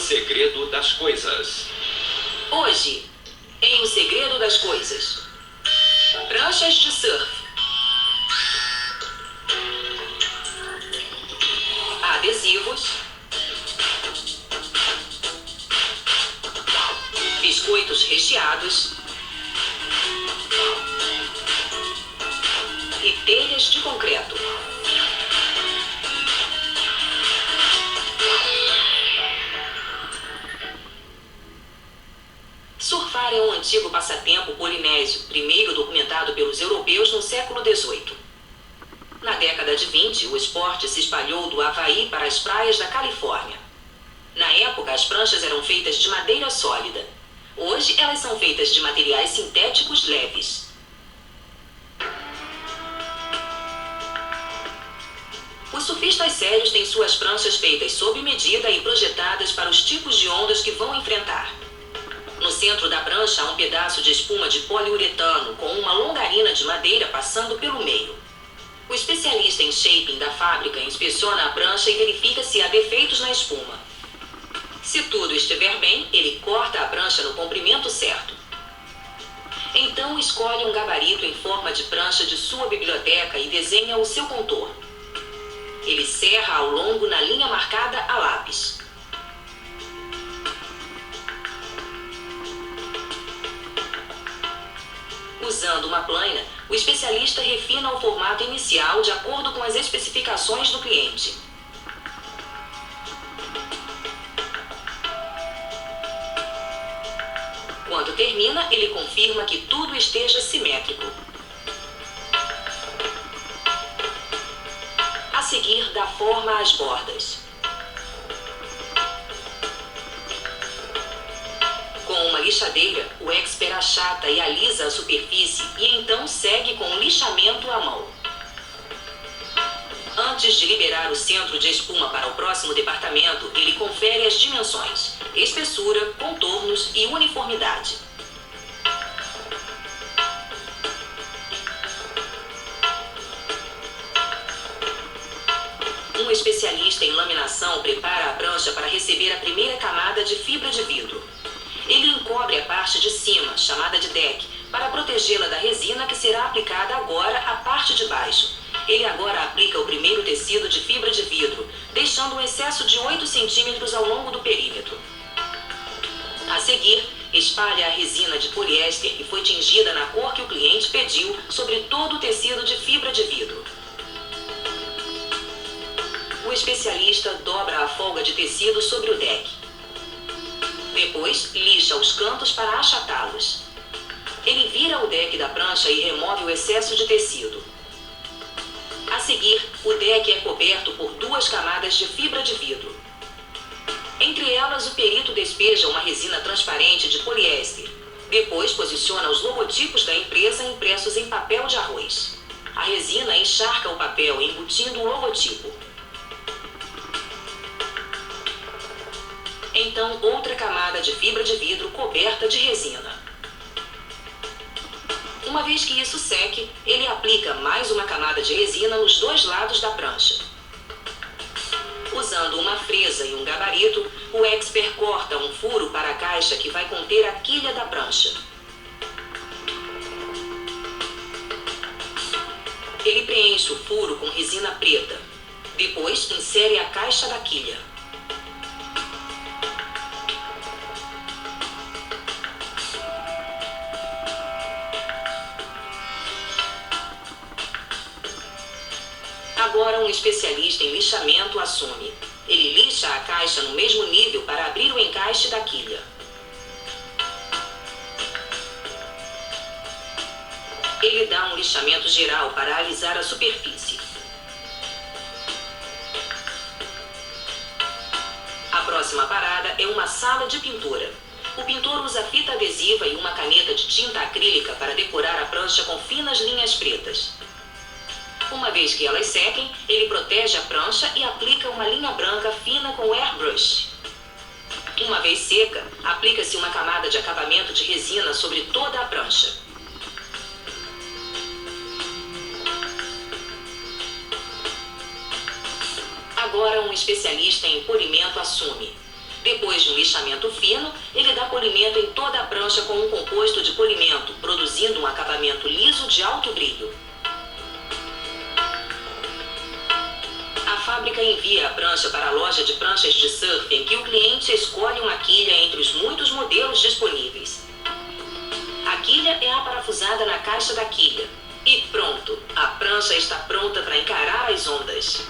Segredo das Coisas. Hoje, em O Segredo das Coisas. Pranchas de surf. Adesivos. Biscoitos recheados. E telhas de concreto. Surfar é um antigo passatempo polinésio, primeiro documentado pelos europeus no século XVIII. Na década de 20, o esporte se espalhou do Havaí para as praias da Califórnia. Na época, as pranchas eram feitas de madeira sólida. Hoje, elas são feitas de materiais sintéticos leves. Os surfistas sérios têm suas pranchas feitas sob medida e projetadas para os tipos de ondas que vão enfrentar. No centro da prancha há um pedaço de espuma de poliuretano com uma longarina de madeira passando pelo meio. O especialista em shaping da fábrica inspeciona a prancha e verifica se há defeitos na espuma. Se tudo estiver bem, ele corta a prancha no comprimento certo. Então escolhe um gabarito em forma de prancha de sua biblioteca e desenha o seu contorno. Ele serra ao longo na linha marcada a lápis. Usando uma plana, o especialista refina o formato inicial de acordo com as especificações do cliente. Quando termina, ele confirma que tudo esteja simétrico. A seguir, dá forma às bordas. Com uma lixadeira, o expert achata e alisa a superfície e então segue com o lixamento à mão. Antes de liberar o centro de espuma para o próximo departamento, ele confere as dimensões, espessura, contornos e uniformidade. Um especialista em laminação prepara a prancha para receber a primeira camada de fibra de vidro. Ele encobre a parte de cima, chamada de deck, para protegê-la da resina que será aplicada agora à parte de baixo. Ele agora aplica o primeiro tecido de fibra de vidro, deixando um excesso de 8 centímetros ao longo do perímetro. A seguir, espalha a resina de poliéster que foi tingida na cor que o cliente pediu sobre todo o tecido de fibra de vidro. O especialista dobra a folga de tecido sobre o deck. Depois, lixa os cantos para achatá-los. Ele vira o deck da prancha e remove o excesso de tecido. A seguir, o deck é coberto por 2 camadas de fibra de vidro. Entre elas, o perito despeja uma resina transparente de poliéster. Depois, posiciona os logotipos da empresa impressos em papel de arroz. A resina encharca o papel, embutindo o logotipo. Então, outra camada de fibra de vidro coberta de resina. Uma vez que isso seque, ele aplica mais uma camada de resina nos 2 lados da prancha. Usando uma fresa e um gabarito, o expert corta um furo para a caixa que vai conter a quilha da prancha. Ele preenche o furo com resina preta. Depois, insere a caixa da quilha. Agora um especialista em lixamento assume. Ele lixa a caixa no mesmo nível para abrir o encaixe da quilha. Ele dá um lixamento geral para alisar a superfície. A próxima parada é uma sala de pintura. O pintor usa fita adesiva e uma caneta de tinta acrílica para decorar a prancha com finas linhas pretas. Uma vez que elas sequem, ele protege a prancha e aplica uma linha branca fina com airbrush. Uma vez seca, aplica-se uma camada de acabamento de resina sobre toda a prancha. Agora um especialista em polimento assume. Depois de um lixamento fino, ele dá polimento em toda a prancha com um composto de polimento, produzindo um acabamento liso de alto brilho. A fábrica envia a prancha para a loja de pranchas de surf em que o cliente escolhe uma quilha entre os muitos modelos disponíveis. A quilha é aparafusada na caixa da quilha. E pronto, a prancha está pronta para encarar as ondas.